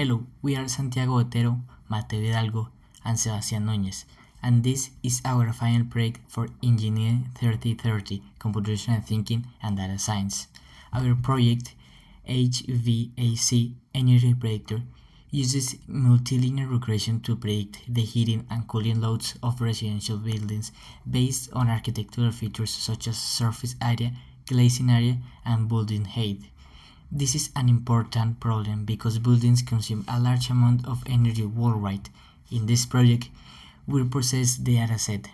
Hello, we are Santiago, Botero, Mateo, Hidalgo, and Sebastián Núñez, and this is our final project for Engineering 3030, Computational Thinking and Data Science. Our project, HVAC Energy Predictor, uses multilinear regression to predict the heating and cooling loads of residential buildings based on architectural features such as surface area, glazing area, and building height. This is an important problem because buildings consume a large amount of energy worldwide. In this project, we'll process the dataset,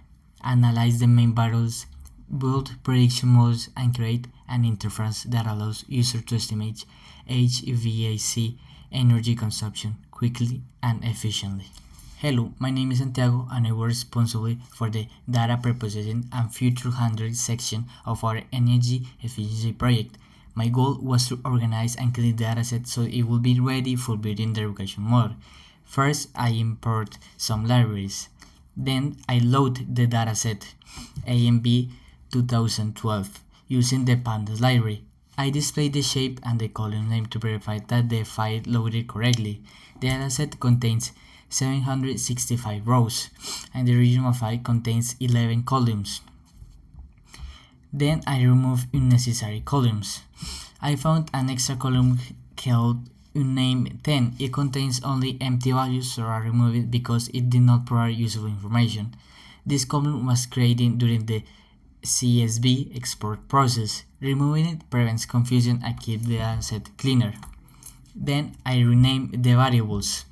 analyze the main variables, build prediction models, and create an interface that allows users to estimate HVAC energy consumption quickly and efficiently. Hello, my name is Santiago and I work responsibly for the data preprocessing and future handling section of our energy efficiency project. My goal was to organize and clean the dataset so it will be ready for building the regression model. First, I import some libraries. Then, I load the dataset AMB 2012 using the pandas library. I display the shape and the column name to verify that the file loaded correctly. The dataset contains 765 rows and the original file contains 11 columns. Then I remove unnecessary columns. I found an extra column called unnamed 10. It contains only empty values, so I removed it because it did not provide useful information. This column was created during the CSV export process. Removing it prevents confusion and keeps the dataset cleaner. Then I renamed the variables.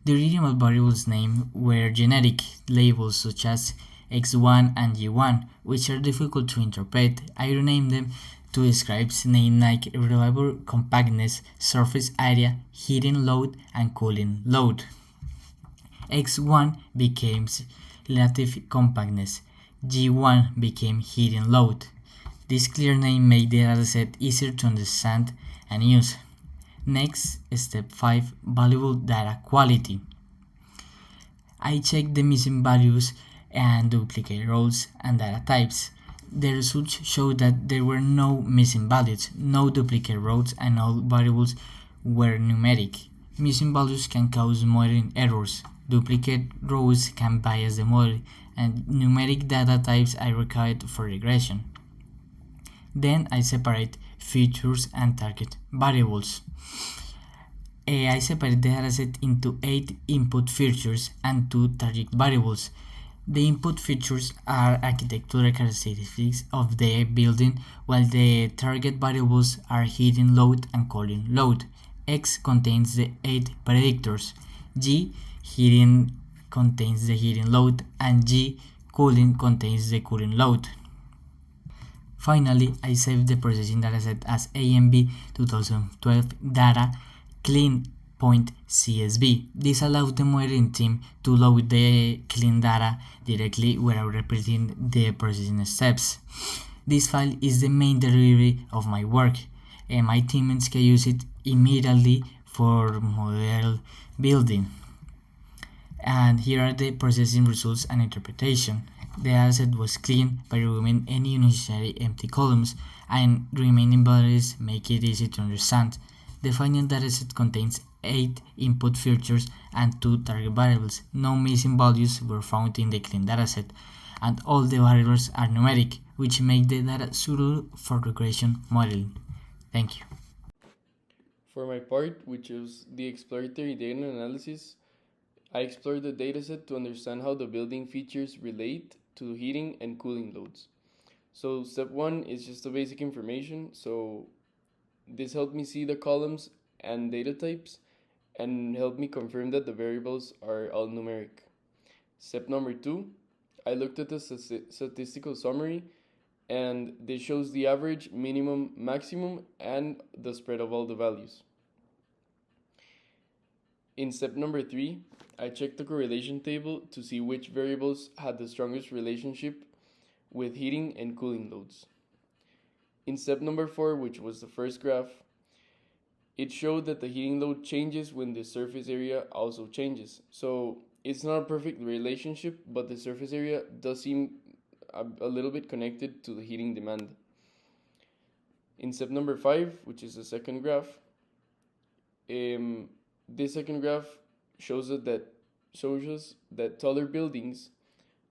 The original variables' names were generic labels such as X1 and Y1, which are difficult to interpret. I renamed them to describe names like reliable compactness, surface area, heating load, and cooling load. X1 became relative compactness. G1 became heating load. This clear name made the dataset easier to understand and use. Next, step 5, valuable data quality. I checked the missing values and duplicate rows and data types. The results showed that there were no missing values, no duplicate rows, and all variables were numeric. Missing values can cause modeling errors, duplicate rows can bias the model, and numeric data types are required for regression. Then I separate features and target variables. I separate the dataset into 8 input features and 2 target variables. The input features are architectural characteristics of the building, while the target variables are heating load and cooling load. X contains the 8 predictors, G heating contains the heating load, and G cooling contains the cooling load. Finally, I saved the processing dataset as AMB 2012 data clean .csv. This allows the modeling team to load the clean data directly without repeating the processing steps. This file is the main delivery of my work, and my teammates can use it immediately for model building. And here are the processing results and interpretation. The dataset was cleaned by removing any unnecessary empty columns, and remaining values make it easy to understand. The final dataset contains 8 input features and 2 target variables. No missing values were found in the clean dataset, and all the variables are numeric, which make the data suitable for regression modeling. Thank you. For my part, which is the exploratory data analysis, I explored the dataset to understand how the building features relate to heating and cooling loads. So step 1 is just the basic information. So this helped me see the columns and data types and helped me confirm that the variables are all numeric. Step number 2, I looked at the statistical summary, and this shows the average, minimum, maximum, and the spread of all the values. In step number 3, I checked the correlation table to see which variables had the strongest relationship with heating and cooling loads. In step number 4, which was the first graph, it showed that the heating load changes when the surface area also changes. So it's not a perfect relationship, but the surface area does seem a little bit connected to the heating demand. In step number 5, which is the second graph, This second graph shows us that taller buildings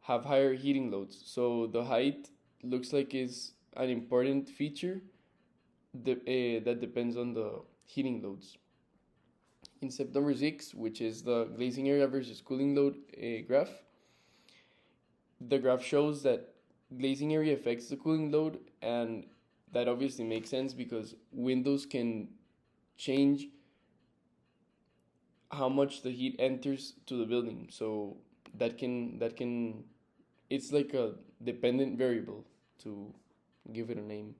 have higher heating loads. So the height looks like is an important feature that depends on the heating loads. In step number 6, which is the glazing area versus cooling load graph, the graph shows that glazing area affects the cooling load, and that obviously makes sense because windows can change how much the heat enters to the building. So that can it's like a dependent variable, to give it a name.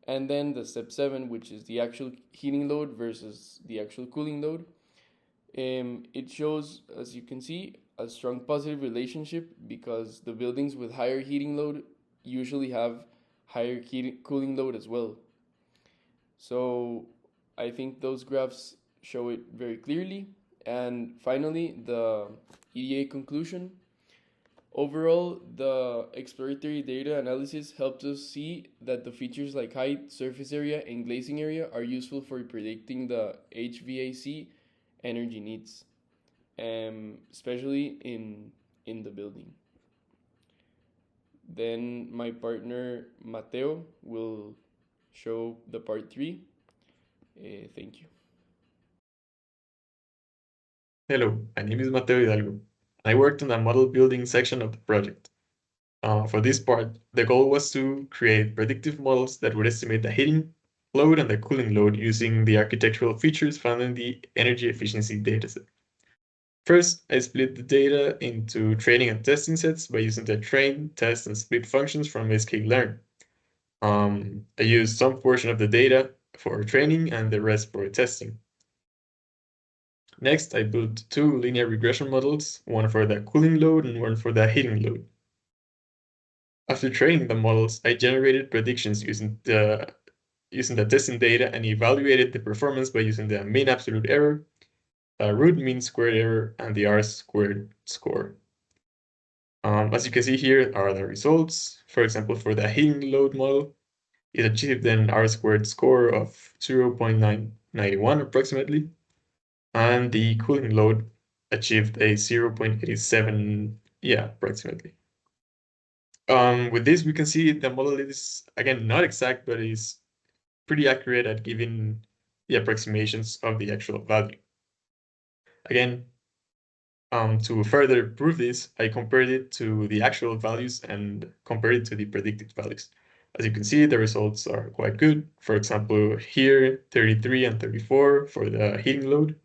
And then the step 7, which is the actual heating load versus the actual cooling load, it shows, as you can see, a strong positive relationship because the buildings with higher heating load usually have higher cooling load as well. So I think those graphs show it very clearly. And finally, the EDA conclusion. Overall, the exploratory data analysis helped us see that the features like height, surface area, and glazing area are useful for predicting the HVAC energy needs, especially in the building. Then my partner Mateo will show the part 3. Thank you. Hello, my name is Mateo Hidalgo. I worked on the model building section of the project. For this part, the goal was to create predictive models that would estimate the heating load and the cooling load using the architectural features found in the energy efficiency dataset. First, I split the data into training and testing sets by using the train, test, and split functions from sklearn. I used some portion of the data for training and the rest for testing. Next, I built 2 linear regression models, one for the cooling load and one for the heating load. After training the models, I generated predictions using the testing data and evaluated the performance by using the mean absolute error, root mean squared error, and the R-squared score. As you can see here are the results. For example, for the heating load model, it achieved an R-squared score of 0.991 approximately, and the cooling load achieved a 0.87, approximately. With this, we can see the model is, again, not exact, but is pretty accurate at giving the approximations of the actual value. Again, to further prove this, I compared it to the actual values and compared it to the predicted values. As you can see, the results are quite good. For example, here, 33 and 34 for the heating load,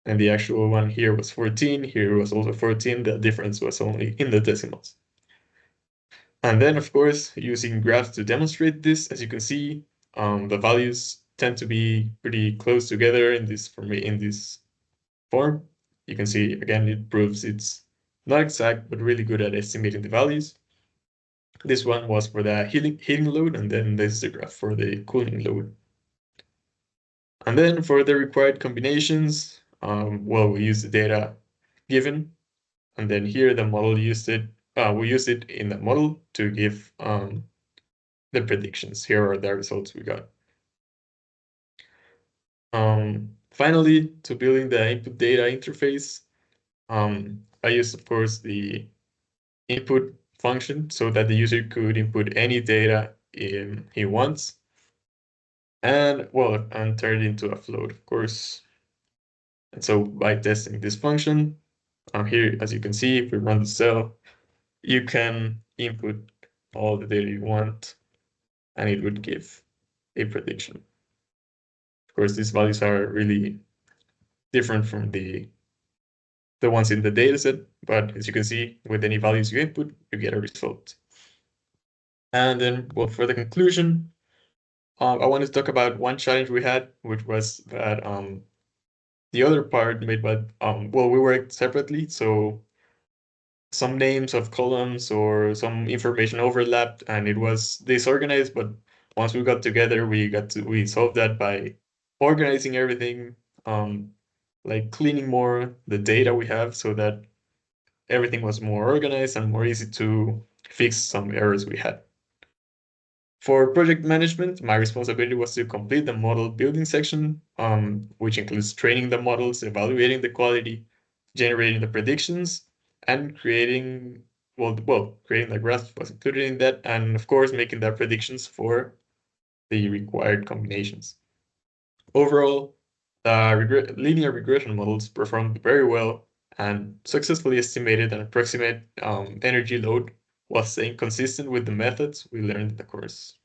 and the actual one here was 14, here was also 14, the difference was only in the decimals. And then, of course, using graphs to demonstrate this, as you can see, the values tend to be pretty close together in this form. You can see, again, it proves it's not exact, but really good at estimating the values. This one was for the heating load, and then this is the graph for the cooling load. And then for the required combinations, we use the data given, and then here the model used it. We used it in the model to give the predictions. Here are the results we got. Finally, to building the input data interface, I used, of course, the input function so that the user could input any data he wants, and turn it into a float, of course. And so by testing this function, here, as you can see, if we run the cell, you can input all the data you want, and it would give a prediction. Of course, these values are really different from the ones in the dataset, but as you can see, with any values you input, you get a result. And then, for the conclusion, I want to talk about one challenge we had, which was that the other part made by, we worked separately, so some names of columns or some information overlapped, and it was disorganized. But once we got together, we solved that by organizing everything, like cleaning more the data we have so that everything was more organized and more easy to fix some errors we had. For project management, my responsibility was to complete the model building section, which includes training the models, evaluating the quality, generating the predictions, and creating the graph was included in that, and of course making the predictions for the required combinations. Overall, the linear regression models performed very well and successfully estimated an approximate energy load while staying consistent with the methods we learned in the course.